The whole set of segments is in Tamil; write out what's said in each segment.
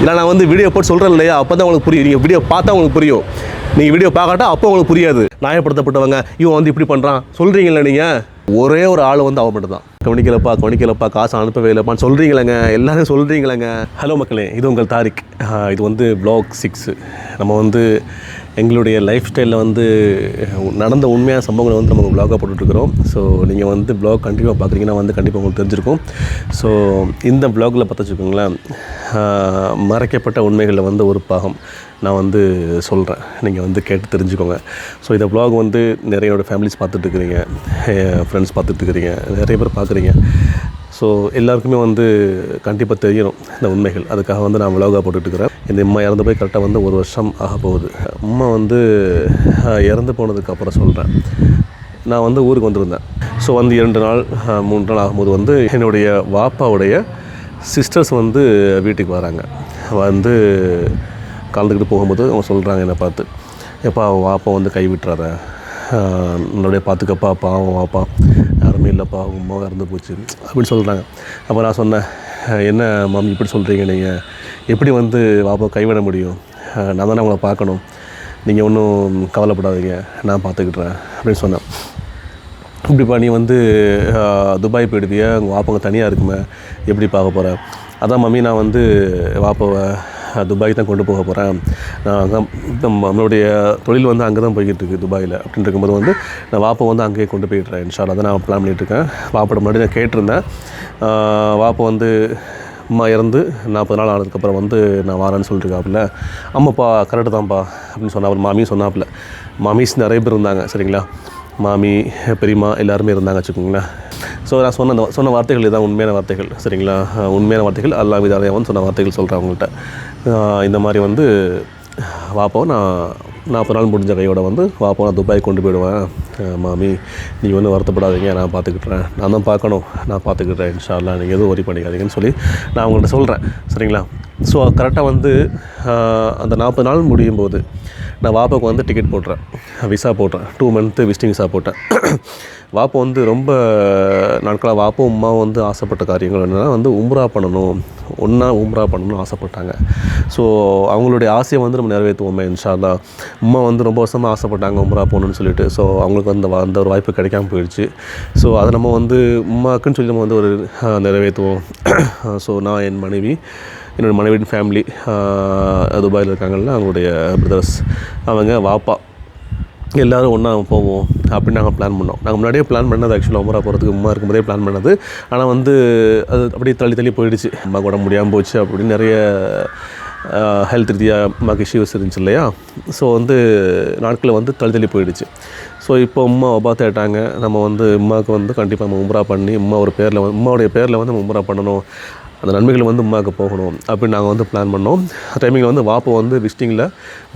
இல்லை நான் வந்து வீடியோ போட்டு சொல்கிறேன் இல்லையா, அப்போ தான் உங்களுக்கு புரியும். நீங்கள் வீடியோ பார்த்தா உங்களுக்கு புரியும், நீங்கள் வீடியோ பார்க்காட்டா அப்போ உங்களுக்கு புரியாது. நியாயப்படுத்தப்பட்டவங்க இவன் வந்து இப்படி பண்ணுறான் சொல்கிறீங்களே நீங்கள். ஒரே ஒரு ஆள் வந்து அவன் மட்டும் தான் கவனிக்கலப்பா காசு அனுப்பவே இல்லைப்பான்னு சொல்கிறீங்களேங்க, எல்லாரும் சொல்கிறீங்களேங்க. ஹலோ மக்களே, இது உங்கள் தாரிக். இது வந்து vlog 6. நம்ம வந்து எங்களுடைய லைஃப் ஸ்டைலில் வந்து நடந்த உண்மையான சம்பவங்களை வந்து நம்ம vlog-ஆக போட்டுட்ருக்குறோம். ஸோ நீங்கள் வந்து vlog கண்டிப்பாக பார்க்குறீங்கன்னா வந்து கண்டிப்பாக உங்களுக்கு தெரிஞ்சிருக்கும். ஸோ இந்த vlog-ல பார்த்து வச்சுக்கோங்களேன், மறைக்கப்பட்ட உண்மைகளில் வந்து ஒரு பாகம் நான் வந்து சொல்கிறேன், நீங்கள் வந்து கேட்டு தெரிஞ்சுக்கோங்க. ஸோ இந்த vlog வந்து நிறையோட ஃபேமிலிஸ் பார்த்துட்ருக்குறீங்க, ஃப்ரெண்ட்ஸ் பார்த்துட்ருக்குறீங்க, நிறைய பேர் பார்க்குறீங்க. ஸோ எல்லாருக்குமே வந்து கண்டிப்பாக தெரியணும் இந்த உண்மைகள். அதுக்காக வந்து நான் vlog-ஆக போட்டுட்ருக்கிறேன். இந்த அம்மா இறந்து போய் கரெக்டாக வந்து 1 வருஷம் ஆக போகுது. அம்மா வந்து இறந்து போனதுக்கப்புறம் சொல்கிறேன், நான் வந்து ஊருக்கு வந்திருந்தேன். ஸோ வந்து 2 நாள் 3 நாள் ஆகும்போது வந்து என்னுடைய வாப்பாவுடைய சிஸ்டர்ஸ் வந்து வீட்டுக்கு வராங்க. வந்து கலந்துக்கிட்டு போகும்போது அவங்க சொல்கிறாங்க என்னை பார்த்து, எப்பா வாப்பா வந்து கை விட்டுறாத, என்னுடைய பார்த்துக்கப்பா, பாவம் வாப்பா, யாருமே இல்லைப்பா, அம்மா இறந்து போச்சு அப்படின்னு சொல்கிறாங்க. அப்போ நான் சொன்னேன், என்ன மாமி இப்படி சொல்கிறீங்க, நீங்கள் எப்படி வந்து வாப்பா கைவிட முடியும், நான் தானே அவங்கள பார்க்கணும், நீங்கள் ஒன்றும் கவலைப்படாதீங்க, நான் பார்த்துக்கிட்றேன் அப்படின்னு சொன்னேன். இப்படிப்பா நீ வந்து துபாய் போயிடுவிய, உங்கள் வாப்பாங்க தனியாக இருக்குமே, எப்படி பார்க்க போகிறேன்? அதான் மம்மி, நான் வந்து வாப்பாவை துபாய் தான் கொண்டு போக போகிறேன், நான் நம்மளுடைய தொழில் வந்து அங்கே தான் போய்கிட்டு இருக்குது துபாயில். அப்படின்னு இருக்கும்போது வந்து நான் வாப்பா வந்து அங்கேயே கொண்டு போய்ட்றேன் இன்ஷா அல்லாஹ். தான் நான் பிளான் பண்ணிகிட்ருக்கேன். வாப்பாட்ட முன்னாடி நான் கேட்டிருந்தேன், வாப்பா வந்து அம்மா இறந்து 40 நாள் ஆனதுக்கப்புறம் வந்து நான் வரேன்னு சொல்லிட்டுருக்காப்புல. ஆமாப்பா கரெக்டு தான்ப்பா அப்படின்னு சொன்னாப்புல. மாமியும் சொன்னாப்புல. மாமிஸ் நிறைய பேர் இருந்தாங்க சரிங்களா, மாமி பெரியம்மா எல்லாருமே இருந்தாங்க வச்சுக்கோங்களேன். ஸோ நான் சொன்ன வார்த்தைகள் இதுதான் உண்மையான வார்த்தைகள் சரிங்களா, உண்மையான வார்த்தைகள். அல்லாஹ் விதாலயவன் சொன்ன வார்த்தைகள் சொல்கிறேன் அவங்கள்ட்ட. இந்த மாதிரி வந்து வாப்பாவை நான் 40 நாள் முடிஞ்ச கையோட வந்து வாப்பாவை நான் துபாய் கொண்டு போயிடுவேன், மாமி நீங்கள் வந்து வருத்தப்படாதீங்க, நான் பார்த்துக்கிட்றேன், நான் தான் பார்க்கணும், நான் பார்த்துக்கிட்றேன் இன்ஷா அல்லாஹ், நீங்கள் எதுவும் ஒரி பண்ணிக்காதீங்கன்னு சொல்லி நான் அவங்கள்ட்ட சொல்கிறேன் சரிங்களா. ஸோ கரெக்டாக வந்து அந்த 40 நாள் முடியும் போது நான் வாப்பாவுக்கு வந்து டிக்கெட் போட்டுறேன், விசா போட்டேன், 2 மந்த்து விசிட்டிங் விசா போட்டேன். வாப்பா வந்து ரொம்ப நாட்களாக வாப்பாவும் அம்மாவும் வந்து ஆசைப்பட்ட காரியங்கள் என்னென்னா வந்து உம்ரா பண்ணணும், உம்ரா பண்ணணும்னு ஆசைப்பட்டாங்க. ஸோ அவங்களுடைய ஆசையை வந்து நம்ம நிறைவேற்றுவோமே இன்ஷா அல்லாஹ். அம்மா வந்து ரொம்ப வருஷமாக ஆசைப்பட்டாங்க உம்ரா போகணுன்னு சொல்லிட்டு. ஸோ அவங்களுக்கு அந்த ஒரு வாய்ப்பு கிடைக்காம போயிடுச்சு. ஸோ அதை நம்ம வந்து அம்மாக்குன்னு சொல்லி நம்ம வந்து ஒரு நிறைவேற்றுவோம். ஸோ நான் என் மனைவி, என்னோடய மனைவியின் ஃபேமிலி துபாயில் இருக்காங்கல்ல, அவங்களுடைய பிரதர்ஸ், அவங்க வாப்பா எல்லோரும் ஒன்றா போவோம் அப்படின்னு நாங்கள் பிளான் பண்ணோம். நாங்கள் முன்னாடியே பிளான் பண்ணது ஆக்சுவலாக உம்ரா போகிறதுக்கு அம்மா இருக்கும்போதே பிளான் பண்ணது. ஆனால் வந்து அது அப்படியே தள்ளி போயிடுச்சு. அம்மா கூட முடியாமல் போச்சு அப்படின்னு நிறைய ஹெல்த் ரீதியாக அம்மாவுக்கு இஷ்யூஸ் இருந்துச்சு இல்லையா. ஸோ வந்து நாட்களில் வந்து தள்ளி போயிடுச்சு. ஸோ இப்போ அம்மா பார்த்துட்டாங்க, நம்ம வந்து அம்மாவுக்கு வந்து கண்டிப்பாக நம்ம உம்ரா பண்ணி அம்மாவுடைய பேரில் வந்து நம்ம உம்ரா பண்ணணும், அந்த நன்மைகள் வந்து அம்மாவுக்கு போகணும் அப்படின்னு நாங்கள் வந்து பிளான் பண்ணோம். டைமிங்கில் வந்து வாப்போ வந்து விசிட்டிங்கில்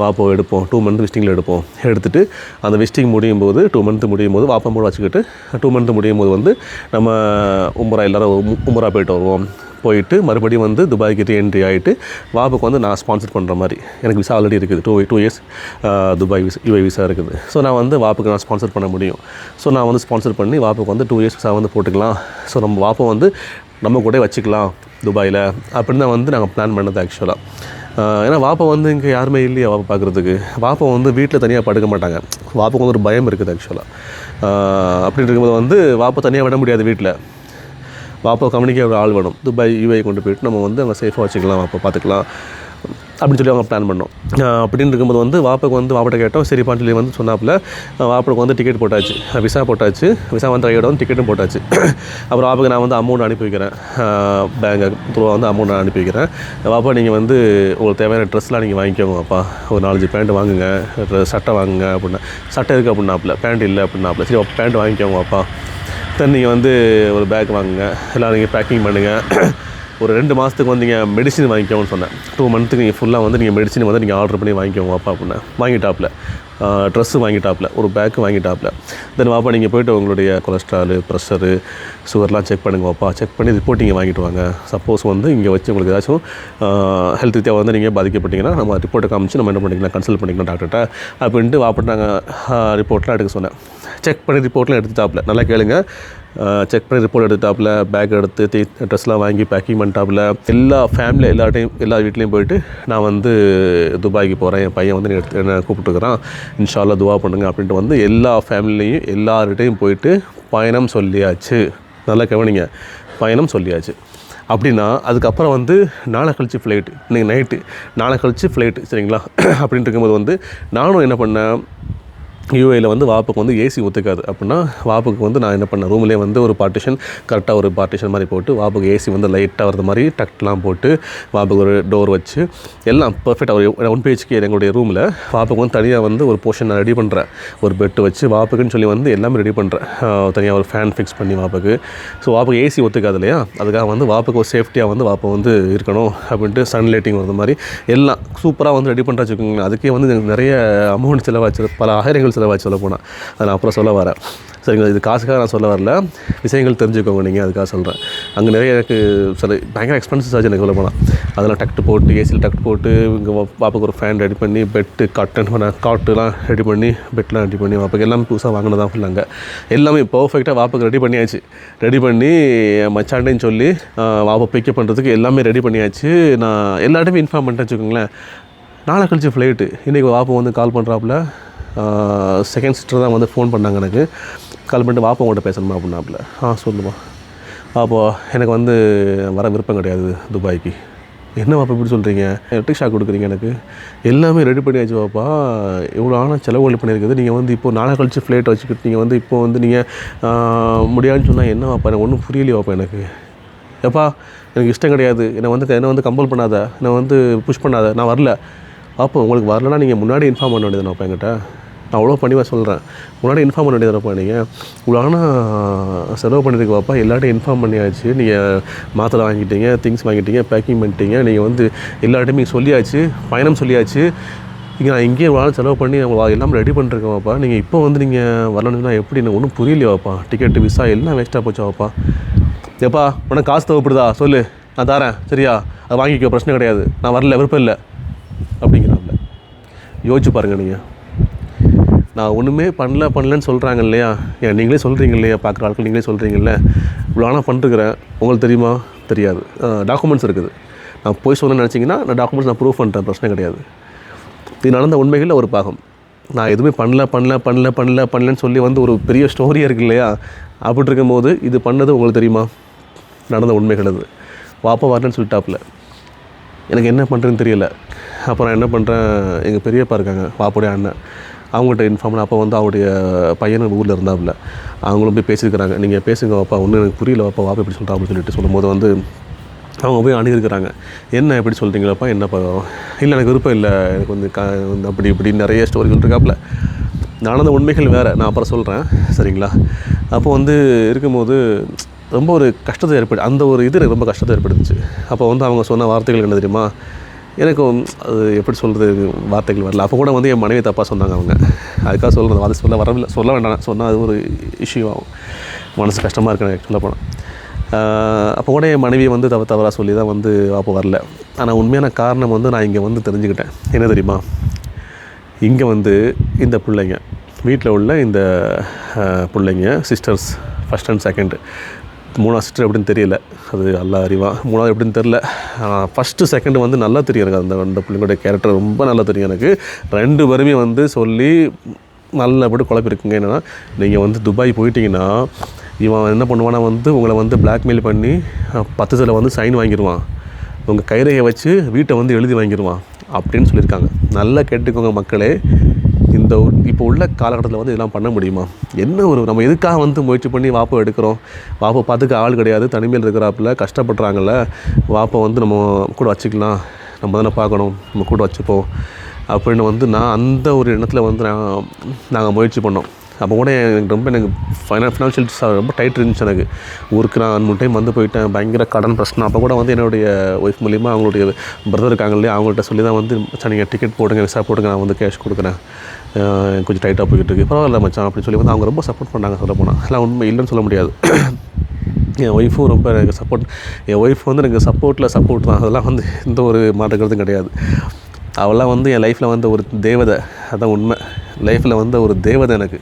வாப்போ எடுப்போம், 2 மந்த் விசிட்டிங்கில் எடுப்போம். எடுத்துகிட்டு அந்த விசிட்டிங் முடியும் போது 2 மந்த் முடியும் போது வாப்பா மூட வச்சுக்கிட்டு 2 மந்த் முடியும் போது வந்து நம்ம உம்ரா எல்லோரும் உம்ரா போயிட்டு வருவோம். போயிட்டு மறுபடியும் வந்து துபாய்க்கு ரீஎன்ட்ரி ஆகிட்டு வாப்புக்கு வந்து நான் ஸ்பான்சர் பண்ணுற மாதிரி, எனக்கு விசா ஆல்ரெடி இருக்குது, 2 இயர்ஸ் துபாய் யூஏ விசா இருக்குது. ஸோ நான் வந்து வாப்புக்கு நான் ஸ்பான்சர் பண்ண முடியும். ஸோ நான் வந்து ஸ்பான்சர் பண்ணி வாப்புக்கு வந்து 2 இயர்ஸ் விசா வந்து போட்டுக்கலாம். ஸோ நம்ம வாப்பை வந்து நம்ம கூட வச்சுக்கலாம் துபாயில் அப்படின்னு தான் வந்து நாங்கள் பிளான் பண்ணது ஆக்சுவலாக. ஏன்னா வாப்பா வந்து இங்கே யாருமே இல்லையா வாப்பா பார்க்குறதுக்கு. வாப்பா வந்து வீட்டில் தனியாக படுக்க மாட்டாங்க, வாப்புக்கு வந்து ஒரு பயம் இருக்குது ஆக்சுவலாக. அப்படின்னு இருக்கும்போது வந்து வாப்பா தனியாக விட முடியாது, வீட்டில் வாப்பா கம்யூனிகேட் ஒரு ஆள் வேணும். துபாய் யூஏ கொண்டு போய்ட்டு நம்ம வந்து அங்கே சேஃபாக வச்சுக்கலாம், வாப்பா பார்த்துக்கலாம் அப்படின்னு சொல்லி அவங்க பிளான் பண்ணோம். அப்படின்னு இருக்கும்போது வந்து வாப்பாட்ட கேட்டோம், சரிப்பான்னு சொல்லி வந்து சொன்னாப்புல. வாப்பாவுக்கு வந்து டிக்கெட் போட்டாச்சு, விசா போட்டாச்சு, விசா வந்து கையோட வந்து டிக்கெட்டும் போட்டாச்சு. அப்புறம் வாப்பாவுக்கு நான் வந்து அமௌண்ட் அனுப்பி வைக்கிறேன், பேங்க் த்ரூவாக வந்து அமௌண்ட் அனுப்பி வைக்கிறேன். வாப்பா நீங்கள் வந்து உங்களுக்கு தேவையான ட்ரெஸ்லாம் நீங்கள் வாங்கிக்கோங்க வாப்பா, ஒரு 4-5 பேண்ட் வாங்குங்க, சட்டை வாங்குங்க அப்படின்னா. சட்டை இருக்குது அப்படின்னாப்புல, பேண்ட் இல்லை அப்படின்னாப்புல. சரி பேண்ட் வாங்கிக்கோங்க வாப்பா, தென் நீங்கள் வந்து ஒரு பேக் வாங்குங்க, எல்லாம் நீங்கள் பேக்கிங் பண்ணுங்கள், ஒரு 2 மாதத்துக்கு வந்து நீங்கள் மெடிசின் வாங்கிக்கோன்னு சொன்னேன். 2 மந்த்துக்கு நீங்கள் ஃபுல்லாக வந்து நீங்கள் மெடிசின் வந்து நீங்கள் ஆர்டர் பண்ணி வாங்கிக்கோங்க வாப்பா அப்படின்னா. வாங்கிட்டாப்பில் ட்ரெஸ்ஸு வாங்கிட்டாப்பில், ஒரு பேக்கு வாங்கிட்டாப்பில். தென் வாப்பா நீங்கள் போய்ட்டு உங்களுடைய கொலஸ்ட்ராலு, ப்ரெஷரு, சுகர்லாம் செக் பண்ணுங்க வாப்பா, செக் பண்ணி ரிப்போர்ட்டிங்கை வாங்கிட்டு வாங்க. சப்போஸ் வந்து இங்கே வச்சு உங்களுக்கு ஏதாச்சும் ஹெல்த் ரீதியாக வந்து நீங்கள் பாதிக்கப்பட்டீங்கன்னா நம்ம ரிப்போர்ட்டை காமிச்சு நம்ம என்ன பண்ணிக்கலாம், கன்சல்ட் பண்ணிக்கலாம் டாக்டர்கிட்ட அப்படின்ட்டு வாப்பட்டு நாங்கள் ரிப்போர்ட்லாம் எடுக்க சொன்னேன். செக் பண்ணி ரிப்போர்ட்லாம் எடுத்துட்டாப்பில். நல்லா கேளுங்க, செக் பண்ணி ரிப்போர்ட் எடுத்தாப்புல, பேக் எடுத்து ட்ரெஸ்லாம் வாங்கி பேக்கிங் பண்ணிட்டாப்புல. எல்லா ஃபேமிலி எல்லா வீட்லேயும் போயிட்டு நான் வந்து துபாய்க்கு போகிறேன், என் பையன் வந்து என்ன கூப்பிட்டுருக்குறான், இன்ஷா அல்லாஹ் துவா பண்ணுங்க அப்படின்ட்டு வந்து எல்லா ஃபேமிலியும் எல்லார்கிட்டையும் போயிட்டு பயணம் சொல்லியாச்சு. நல்லா கவனிங்க, பயணம் சொல்லியாச்சு. அப்படின்னா அதுக்கப்புறம் வந்து நாளை கழிச்சு ஃப்ளைட்டு, இன்றைக்கி நைட்டு நாளை கழிச்சு ஃப்ளைட்டு, சரிங்களா? அப்படின்ட்டு இருக்கும்போது வந்து நானும் என்ன பண்ணேன், யூஏயில் வந்து வாப்புக்கு வந்து ஏசி ஒத்துக்காது. அப்படின்னா வாப்புக்கு வந்து நான் என்ன பண்ணேன், ரூம்லேயே வந்து ஒரு பார்ட்டிஷன், கரெக்டாக ஒரு பார்ட்டிஷன் மாதிரி போட்டு வாப்புக்கு ஏசி வந்து லைட்டாக வரது மாதிரி டக்லாம் போட்டு வாப்புக்கு ஒரு டோர் வச்சு எல்லாம் பர்ஃபெக்டாக ஒரு 1 BHK எங்களுடைய ரூமில் வாப்புக்கு வந்து தனியாக வந்து ஒரு போர்ஷன் நான் ரெடி பண்ணுறேன். ஒரு பெட்டு வச்சு வாப்புக்குன்னு சொல்லி வந்து எல்லாமே ரெடி பண்ணுறேன். தனியாக ஒரு ஃபேன் ஃபிக்ஸ் பண்ணி வாப்புக்கு. ஸோ வாப்புக்கு ஏசி ஒத்துக்காது இல்லையா, அதுக்காக வந்து வாப்புக்கு ஒரு சேஃப்டியாக வந்து வாப்பை வந்து இருக்கணும் அப்படின்ட்டு சன்லைட்டிங் வரது மாதிரி எல்லாம் சூப்பராக வந்து ரெடி பண்ணுறா வச்சுக்கோங்களேன். அதுக்கே வந்து எனக்கு நிறைய அமௌண்ட் செலவாச்சு, பல ஆயிரங்கள் செலவாச்சு சொல்ல போனால். அதை நான் அப்புறம் சொல்ல வரேன், சரிங்களா? இது காசுக்காக நான் சொல்ல வரல, விஷயங்கள் தெரிஞ்சுக்கோங்க நீங்கள், அதுக்காக சொல்கிறேன். அங்கே நிறைய எனக்கு சரி பயங்கர எக்ஸ்பென்சஸ் ஆச்சு எனக்கு சொல்ல போனால். அதெல்லாம் டக்ட்டு போட்டு ஏசியில் டக்ட் போட்டு இங்கே வாப்புக்கு ஒரு ஃபேன் ரெடி பண்ணி பெட்டு காட்டுலாம் ரெடி பண்ணி பெட்லாம் ரெடி பண்ணி வாப்புக்கு எல்லாமே புதுசாக வாங்கினதான் ஃபுல்லாங்க. எல்லாமே பர்ஃபெக்டாக வாப்புக்கு ரெடி பண்ணியாச்சு. ரெடி பண்ணி மச்சாண்டேன்னு சொல்லி வாப்பை பிக்கப் பண்ணுறதுக்கு எல்லாமே ரெடி பண்ணியாச்சு. நான் எல்லாத்தையுமே இன்ஃபார்ம் பண்ணிட்டேன் வச்சுக்கோங்களேன். நாளை கழிச்சு ஃப்ளைட்டு. இன்றைக்கி வாப்பை வந்து கால் பண்ணுறாப்புல, செகண்ட் சிஸ்டர் தான் வந்து ஃபோன் பண்ணாங்க எனக்கு. கால் பண்ணிட்டு வாப்பா உங்கள்கிட்ட பேசணுமா அப்படின்னாப்புல. சொல்லுமா. அப்போது எனக்கு வந்து வர விருப்பம் கிடையாது துபாய்க்கு. என்ன வாப்பா இப்படி சொல்கிறீங்க, எலக்ட்ரிக் ஷாக் கொடுக்குறீங்க, எனக்கு எல்லாமே ரெடி பண்ணியாச்சு வாப்பா, இவ்வளோ ஆனால் செலவுகள் பண்ணியிருக்குது, நீங்கள் வந்து இப்போது நாளை கழிச்சு ஃப்ளைட் வச்சுக்கிட்டு நீங்கள் வந்து இப்போ வந்து நீங்கள் முடியாதுன்னு சொன்னால் என்ன வாப்பா, எனக்கு ஒன்றும் புரியலையே வாப்பா எனக்கு. எப்பா எனக்கு இஷ்டம் கிடையாது, என்னை வந்து கம்பல் பண்ணாத, என்னை வந்து புஷ் பண்ணாத, நான் வரல. அப்போ உங்களுக்கு வரலன்னா நீங்கள் முன்னாடி இன்ஃபார்ம் பண்ண வேண்டியது வாப்பா என்கிட்ட. நான் அவ்வளோ பணிவாக சொல்கிறேன், முன்னாடி இன்ஃபார்ம் பண்ண வேண்டியதுப்பா. நீங்கள் இவ்வளோ ஆனால் செலவு பண்ணியிருக்கு வாப்பா, எல்லார்ட்டையும் இன்ஃபார்ம் பண்ணியாச்சு. நீங்கள் மாத்திரை வாங்கிட்டீங்க, திங்ஸ் வாங்கிட்டீங்க, பேக்கிங் பண்ணிட்டீங்க, நீங்கள் வந்து எல்லார்ட்டையுமே சொல்லியாச்சு, பயணம் சொல்லியாச்சு. இங்கே நான் இங்கேயே இவ்வளோ செலவு பண்ணி எல்லாமே ரெடி பண்ணிருக்கேன் வாப்பா. நீங்கள் இப்போ வந்து நீங்கள் வரணுன்னா எப்படி, எனக்கு ஒன்றும் புரியலையே வாப்பா. டிக்கெட்டு விசா எல்லாம் வேஸ்ட்டாக போச்சா வாப்பா. எப்பா உனக்கு காசு தேவைப்படுதா சொல்லு, நான் தரேன், சரியா? அதை வாங்கிக்கோ, பிரச்சனை கிடையாது, நான் வரல, விருப்பம் இல்லை அப்படிங்கிறாப்புல. யோசிச்சு பாருங்கள் நீங்கள். நான் ஒன்றுமே பண்ணலன்னு சொல்கிறாங்க இல்லையா, ஏன் நீங்களே சொல்கிறீங்க இல்லையா, பார்க்குற ஆட்கள் நீங்களே சொல்கிறீங்கல்ல, இவ்வளோ ஆனால் பண்ணிருக்கிறேன், உங்களுக்கு தெரியுமா? தெரியாது. டாக்குமெண்ட்ஸ் இருக்குது. நான் போய் சொன்னேன்னு நினச்சிங்கன்னா நான் டாக்குமெண்ட்ஸ் நான் ப்ரூஃப் பண்ணுறேன், பிரச்சனை கிடையாது. இது நடந்த உண்மைகளில் ஒரு பாகம். நான் எதுவுமே பண்ணலன்னு சொல்லி வந்து ஒரு பெரிய ஸ்டோரியாக இருக்குது இல்லையா, அப்படி இருக்கும்போது இது பண்ணது உங்களுக்கு தெரியுமா? நடந்த உண்மைகள் அது. வாப்பா வரலன்னு சொல்லிட்டாப்புல, எனக்கு என்ன பண்ணுறதுன்னு தெரியல. அப்புறம் நான் என்ன பண்ணுறேன், எங்கள் பெரியப்பா இருக்காங்க, வாப்புடைய அண்ணன், அவங்கள்ட்ட இன்ஃபார்ம் பண்ண. அப்போ வந்து அவருடைய பையன் ஊரில் இருந்தாப்புல, அவங்களும் போய் பேசியிருக்கிறாங்க. நீங்கள் பேசுங்க வாப்பா, ஒன்றும் எனக்கு புரியல வாப்பா, வாப்பா எப்படி சொல்கிறா அப்படின்னு சொல்லும்போது வந்து அவங்க போய் அணுகிருக்கிறாங்க. என்ன எப்படி சொல்கிறீங்களாப்பா, என்னப்பா? இல்லை எனக்கு விருப்பம் இல்லை, எனக்கு வந்து அப்படி இப்படி நிறைய ஸ்டோரிகள் இருக்காப்புல. நடந்த உண்மைகள் வேறு, நான் அப்புறம் சொல்கிறேன், சரிங்களா? அப்போ வந்து இருக்கும்போது ரொம்ப ஒரு கஷ்டத்தை அந்த ஒரு இது ரொம்ப கஷ்டத்தை ஏற்படுத்துச்சு. அப்போ வந்து அவங்க சொன்ன வார்த்தைகள் என்ன தெரியுமா, எனக்கு அது எப்படி சொல்கிறது, வார்த்தைகள் வரல. அப்போ கூட வந்து என் மனைவி தப்பாக சொன்னாங்க அவங்க. அதுக்காக சொல்கிறது, அது சொல்ல வேண்டாம், சொன்னால் அது ஒரு இஷ்யூ ஆகும், மனசு கஷ்டமாக இருக்கு எனக்கு சொல்ல போனால். அப்போ கூட என் மனைவியை வந்து தவறாக சொல்லி தான் வந்து அப்போ வரல. ஆனால் உண்மையான காரணம் வந்து நான் இங்கே வந்து தெரிஞ்சுக்கிட்டேன். என்ன தெரியுமா, இங்கே வந்து இந்த பிள்ளைங்க வீட்டில் உள்ள இந்த பிள்ளைங்க சிஸ்டர்ஸ், ஃபஸ்ட் அண்ட் செகண்டு, மூணாவது சிஸ்டர் எப்படின்னு தெரியல, அது அல்லா அறிவா. மூணாவது எப்படின்னு தெரில. ஃபஸ்ட்டு செகண்டு வந்து நல்லா தெரியும் எனக்கு. அந்த ரெண்டு பிள்ளைங்களுடைய கேரக்டர் ரொம்ப நல்லா தெரியும் எனக்கு. 2 பேருமே வந்து சொல்லி நல்லபடி குழப்பிருக்குங்க. என்னென்னா, நீங்கள் வந்து துபாய் போயிட்டீங்கன்னா இவன் என்ன பண்ணுவானா வந்து உங்களை வந்து பிளாக்மெயில் பண்ணி பத்திரத்தில் வந்து சைன் வாங்கிடுவான், உங்கள் கைரேகையை வச்சு வீட்டை வந்து எழுதி வாங்கிடுவான் அப்படின்னு சொல்லியிருக்காங்க. நல்லா கேட்டுக்கோங்க மக்களே. இந்த இப்போ உள்ள காலகட்டத்தில் வந்து இதெல்லாம் பண்ண முடியுமா? என்ன ஒரு நம்ம எதுக்காக வந்து முயற்சி பண்ணி வாப்பை எடுக்கிறோம்? வாப்பை பார்த்துக்க ஆள் கிடையாது, தனிமையில் இருக்கிறாப்புல கஷ்டப்படுறாங்கல்ல, வாப்பை வந்து நம்ம கூட வச்சுக்கலாம், நம்ம தானே பார்க்கணும், நம்ம கூட வச்சுப்போம் அப்படின்னு வந்து நான் அந்த ஒரு எண்ணத்தில் வந்து நாங்கள் முயற்சி பண்ணோம். அப்போ கூட எனக்கு ஃபினான்ஷியல் ரொம்ப டைட் இருந்துச்சு எனக்கு. ஊருக்கு நான் 3 டைம் வந்து போயிட்டேன், பயங்கர கடன் பிரச்சனை. அப்போ கூட வந்து என்னுடைய ஒய்ஃப் மூலிமா அவங்களுடைய பிரதர் இருக்காங்க இல்லையா, அவங்கள்ட்ட சொல்லி தான் வந்து மச்சான் நீங்கள் டிக்கெட் போடுங்க, விசா போடுங்க, நான் வந்து கேஷ் கொடுக்குறேன், கொஞ்சம் டைட்டாக போய்கிட்டு இருக்குது, பரவாயில்ல மச்சான் அப்படின்னு சொல்லி வந்து அவங்க ரொம்ப சப்போர்ட் பண்ணாங்க. சொல்ல போனால் எல்லாம் உண்மை இல்லைன்னு சொல்ல முடியாது. என் ஒய்ஃபும் ரொம்ப எனக்கு சப்போர்ட். என் ஒய்ஃப் வந்து எனக்கு சப்போர்ட் தான், அதெல்லாம் வந்து எந்த ஒரு மாற்றுக்கிறதும் கிடையாது. அவெல்லாம் வந்து என் லைஃப்பில் வந்து ஒரு தேவதை, அதான் உண்மை. லைஃப்பில் வந்து ஒரு தேவதை எனக்கு.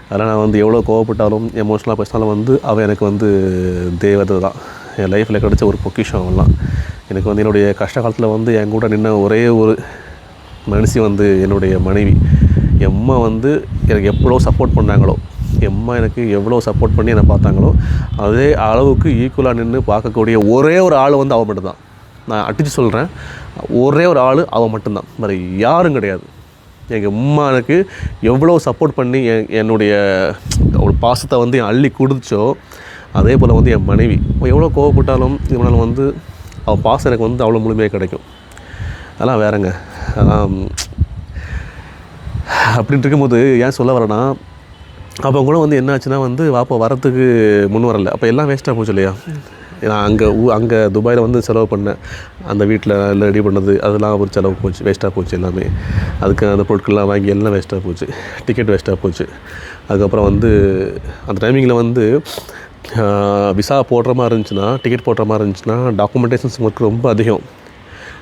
அதனால் நான் வந்து எவ்வளோ கோவப்பட்டாலும் எமோஷ்னலாக பேசினாலும் வந்து அவள் எனக்கு வந்து தேவதை தான். என் லைஃப்பில் கிடச்ச ஒரு பொக்கிஷம் அவெல்லாம். எனக்கு வந்து என்னுடைய கஷ்ட காலத்தில் வந்து என் கூட நின்ன ஒரே ஒரு மனுஷி வந்து என்னுடைய மனைவி. என் அம்மா வந்து எனக்கு எவ்வளோ சப்போர்ட் பண்ணாங்களோ, என் அம்மா எனக்கு எவ்வளோ சப்போர்ட் பண்ணி என்னை பார்த்தாங்களோ அதே அளவுக்கு ஈக்குவலாக நின்று பார்க்கக்கூடிய ஒரே ஒரு ஆள் வந்து அவள் மட்டும்தான். நான் அடித்து சொல்கிறேன், ஒரே ஒரு ஆள் அவள் மட்டும்தான், வேறு யாரும் கிடையாது. எங்கள் அம்மா எனக்கு எவ்வளோ சப்போர்ட் பண்ணி என்னுடைய ஒரு பாசத்தை வந்து அள்ளி கொடுத்துச்சோ அதே போல் வந்து என் மனைவி எவ்வளோ கோவப்பட்டாலும் இதனால் வந்து அவள் பாசம் எனக்கு வந்து அவ்வளோ முழுமையாக கிடைக்கும். அதெல்லாம் வேறங்க. அதான் அப்படின்ட்டு இருக்கும்போது ஏன் சொல்ல வரேன்னா, அப்போ கூட வந்து என்ன ஆச்சுன்னா வந்து வாப்பா வரத்துக்கு முன் வரலை. அப்போ எல்லாம் வேஸ்ட்டாக போச்சு இல்லையா. நான் அங்கே துபாயில் வந்து செலவு பண்ணேன். அந்த வீட்டில் எல்லாம் ரெடி பண்ணது அதெல்லாம் ஒரு செலவு போச்சு, வேஸ்ட்டாக போச்சு எல்லாமே. அதுக்கு அந்த பொருட்கள்லாம் வாங்கி எல்லாம் வேஸ்ட்டாக போச்சு, டிக்கெட் வேஸ்ட்டாக போச்சு. அதுக்கப்புறம் வந்து அந்த டைமிங்கில் வந்து விசா போடுற மாதிரி இருந்துச்சுன்னா, டிக்கெட் போடுற மாதிரி இருந்துச்சுன்னா டாக்குமெண்டேஷன்ஸ் ஒர்க் ரொம்ப அதிகம்.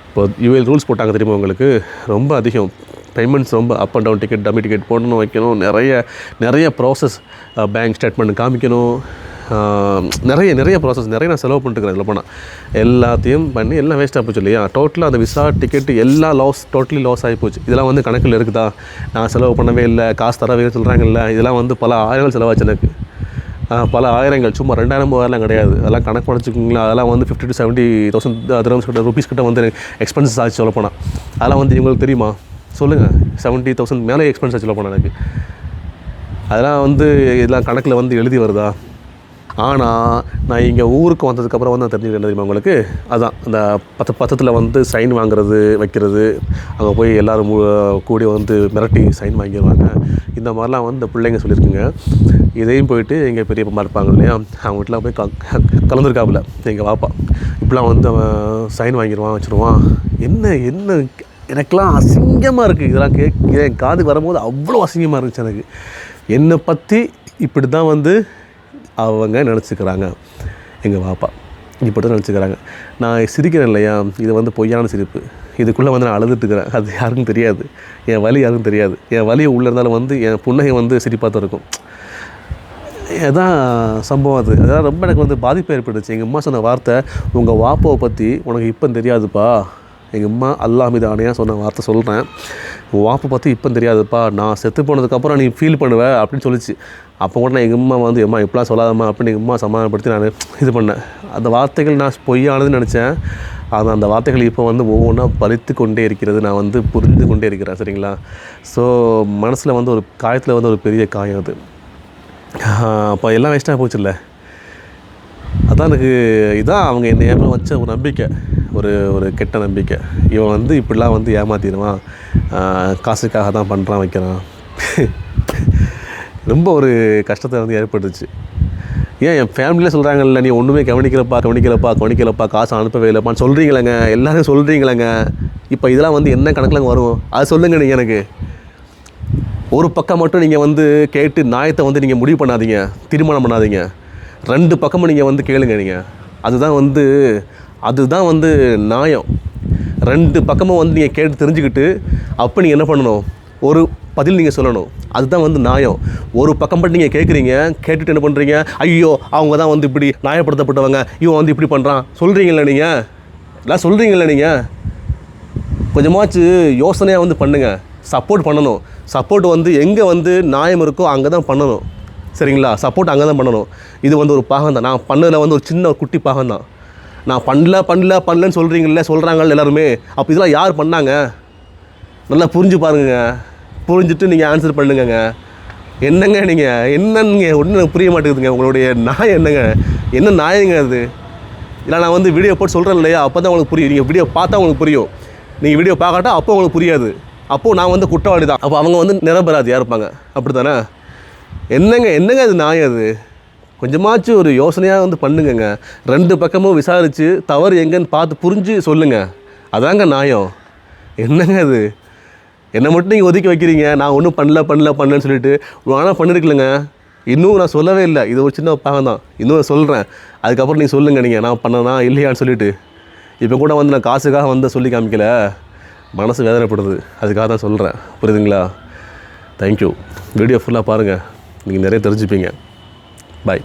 இப்போ யூஎல் ரூல்ஸ் போட்டாங்க தெரியுமா உங்களுக்கு, ரொம்ப அதிகம். பேமெண்ட்ஸ் ரொம்ப up and down ticket, dummy ticket போடணும், வைக்கணும், நிறைய ப்ராசஸ், பேங்க் ஸ்டேட்மெண்ட் காமிக்கணும், நிறைய ப்ராசஸ், நிறைய நான் செலவு பண்ணிட்டுருக்கிறேன். இதில் போனால் எல்லாத்தையும் பண்ணி எல்லாம் வேஸ்ட்டாக போச்சு இல்லையா. டோட்டலாக அந்த விசா டிக்கெட்டு எல்லாம் டோட்டலி லாஸ் ஆகி போச்சு. இதெல்லாம் வந்து கணக்கில் இருக்குதா, நான் செலவு பண்ணவே இல்லை, காசு தரவே சொல்கிறாங்கல்ல, இதெல்லாம் வந்து பல ஆயிரங்கள் செலவாச்சு எனக்கு. பல ஆயிரங்கள், சும்மா 2000 3000 கிடையாது. அதெல்லாம் கணக்கு பண்ணிச்சுக்கோங்களேன். அதெல்லாம் வந்து 50,000 to 70,000 ருபீஸ் கிட்ட வந்து எக்ஸ்பென்சஸ் ஆச்சு சொல்லப்போனால். அதெல்லாம் வந்து இவங்களுக்கு தெரியுமா சொல்லுங்கள். 70,000 மேலே எக்ஸ்பென்ஸ் ஆச்சு சொல்லப்போனால் எனக்கு. அதெல்லாம் வந்து இதெல்லாம் கணக்கில் வந்து எழுதி வருதா. ஆனால் நான் இங்கே ஊருக்கு வந்ததுக்கப்புறம் வந்து நான் தெரிஞ்சுக்கிட்டேன் தெரியுமா உங்களுக்கு. அதான் அந்த பத்தத்தில் வந்து சைன் வாங்குறது வைக்கிறது, அங்கே போய் எல்லோரும் கூடி வந்து மிரட்டி சைன் வாங்கிடுவாங்க. இந்த மாதிரிலாம் வந்து இந்த பிள்ளைங்க சொல்லியிருக்குங்க. இதையும் போயிட்டு எங்கள் பெரியப்பா இருப்பாங்க இல்லையா, அவங்க வீட்டில் போய் கலந்துருக்காப்புல எங்கள் வாப்பா. இப்படிலாம் வந்து அவன் சைன் வாங்கிடுவான், வச்சுருவான். என்ன எனக்கெலாம் அசிங்கமாக இருக்குது. இதெல்லாம் என் காதுக்கு வரும்போது அவ்வளோ அசிங்கமாக இருந்துச்சு எனக்கு. என்னை பற்றி இப்படி தான் வந்து அவங்க நினச்சிக்கிறாங்க, எங்கள் வாப்பா இப்படி தான் நினச்சிக்கிறாங்க. நான் சிரிக்கிறேன் இல்லையா, இது வந்து பொய்யான சிரிப்பு. இதுக்குள்ளே வந்து நான் அழுதுட்டுருக்கிறேன், அது யாருக்கும் தெரியாது. என் வலி யாருக்கும் தெரியாது. என் வலி உள்ளே இருந்தாலும் வந்து என் புன்னகை வந்து சிரிப்பாக தான் இருக்கும். அதுதான் சம்பவம். அதெல்லாம் ரொம்ப எனக்கு வந்து பாதிப்பு ஏற்பட்டுச்சு. எங்கள் அம்மா சொன்ன வார்த்தை, உங்கள் வாப்பாவை பற்றி உனக்கு இப்போ தெரியாதுப்பா. எங்கள் அம்மா அல்லாஹ் மீது ஆணையாக சொன்ன வார்த்தை சொல்கிறேன், உன் வாப்பை பற்றி இப்போ தெரியாதுப்பா, நான் செத்து போனதுக்கப்புறம் நீ ஃபீல் பண்ணுவேன் அப்படின்னு சொல்லிச்சு. அப்போ கூட நான் எங்கள் அம்மா வந்து எம்மா இப்படிலாம் சொல்லாதம்மா அப்படின்னு எங்கள் அம்மா சமாதானப்படுத்தி நான் இது பண்ணேன். அந்த வார்த்தைகள் நான் பொய்யானதுன்னு நினச்சேன். அந்த வார்த்தைகள் இப்போ வந்து ஒவ்வொன்றா பலித்து கொண்டே இருக்கிறது. நான் வந்து புரிந்து கொண்டே இருக்கிறேன். சரிங்களா. ஸோ மனசில் வந்து ஒரு காயத்தில் வந்து ஒரு பெரிய காயம் அது. அப்போ எல்லாம் வேஸ்ட்டாக போச்சு இல்லை. அதான் எனக்கு இதான் அவங்க என்னை ஏமா வச்ச ஒரு நம்பிக்கை, ஒரு கெட்ட நம்பிக்கை. இவன் வந்து இப்படிலாம் வந்து ஏமாற்றிடுவான், காசுக்காக தான் பண்ணுறான் வைக்கிறான். ரொம்ப ஒரு கஷ்டத்தை வந்து ஏற்பட்டுச்சு. ஏன் என் ஃபேமிலியில் சொல்கிறாங்கல்ல, நீ ஒன்றுமே கவனிக்கலப்பா, காசு அனுப்பவே இல்லைப்பான்னு சொல்கிறீங்களேங்க, எல்லோரும் சொல்கிறீங்களேங்க. இப்போ இதெல்லாம் வந்து என்ன கணக்கில் வரும் அது சொல்லுங்கள். நீங்கள் எனக்கு ஒரு பக்கம் மட்டும் நீங்கள் வந்து கேட்டு நியாயத்தை வந்து நீங்கள் முடிவு பண்ணாதீங்க, தீர்மானம் பண்ணாதீங்க. 2 பக்கமும் நீங்கள் வந்து கேளுங்க. நீங்கள் அதுதான் வந்து நியாயம். 2 பக்கமும் வந்து நீங்கள் கேட்டு தெரிஞ்சுக்கிட்டு அப்போ நீங்கள் என்ன பண்ணணும், ஒரு பதில் நீங்கள் சொல்லணும். அதுதான் வந்து நியாயம். ஒரு பக்கம் மட்டும் நீங்கள் கேட்டுட்டு என்ன பண்ணுறீங்க, ஐயோ அவங்க தான் வந்து இப்படி நியாயப்படுத்தப்பட்டவங்க, இவன் வந்து இப்படி பண்ணுறான் சொல்கிறீங்களே. நீங்கள் எல்லாம் சொல்கிறீங்களே. நீங்கள் கொஞ்சமாச்சு யோசனையாக வந்து பண்ணுங்கள். சப்போர்ட் பண்ணணும். சப்போர்ட் வந்து எங்கே வந்து நியாயம் இருக்கோ அங்கே தான் பண்ணணும். சரிங்களா. சப்போர்ட் அங்கே தான் பண்ணணும். இது வந்து ஒரு பாகம் தான். நான் பண்ணதில் வந்து ஒரு சின்ன குட்டி பாகம் தான். நான் பண்ணலன்னு சொல்கிறாங்கல்ல எல்லாருமே. அப்போ இதெல்லாம் யார் பண்ணாங்க நல்லா புரிஞ்சு பாருங்க. புரிஞ்சுட்டு நீங்கள் ஆன்சர் பண்ணுங்க. என்னங்க என்னங்க ஒன்றும் புரிய மாட்டேங்குதுங்க. உங்களுடைய நாயம் என்னங்க, என்ன நாயங்க அது? இல்லை நான் வந்து வீடியோ போட்டு சொல்கிறேன் இல்லையா, அப்போ தான் உங்களுக்கு புரியும். நீங்கள் வீடியோ பார்த்தா உங்களுக்கு புரியும். நீங்கள் வீடியோ பார்க்காட்டா அப்போ உங்களுக்கு புரியாது. அப்போது நான் வந்து குற்றவாளி தான். அப்போ அவங்க வந்து நிரபராதியாக இருப்பாங்க. அப்படி தானே? என்னங்க அது நாயம் அது? கொஞ்சமாச்சும் ஒரு யோசனையாக வந்து பண்ணுங்க. 2 பக்கமும் விசாரித்து தவறு எங்கன்னு பார்த்து புரிஞ்சு சொல்லுங்கள். அதாங்க நியாயம். என்னங்க அது? என்னை மட்டும் நீங்கள் ஒதுக்கி வைக்கிறீங்க. நான் ஒன்றும் பண்ணலன்னு சொல்லிட்டு ஆனால் பண்ணிருக்கலங்க. இன்னும் நான் சொல்லவே இல்லை. இது ஒரு சின்ன பாகம் தான். இன்னும் நான் சொல்கிறேன். அதுக்கப்புறம் நீங்கள் சொல்லுங்கள், நீங்கள் நான் பண்ணனா இல்லையான்னு சொல்லிவிட்டு. இப்போ கூட வந்து நான் காசுக்காக வந்து சொல்லி காமிக்கல, மனசு வேதனைப்படுது. அதுக்காக தான் சொல்கிறேன். புரியுதுங்களா? தேங்க்யூ. வீடியோ ஃபுல்லாக பாருங்கள். நீங்கள் நிறைய தெரிஞ்சுப்பீங்க. பாய்.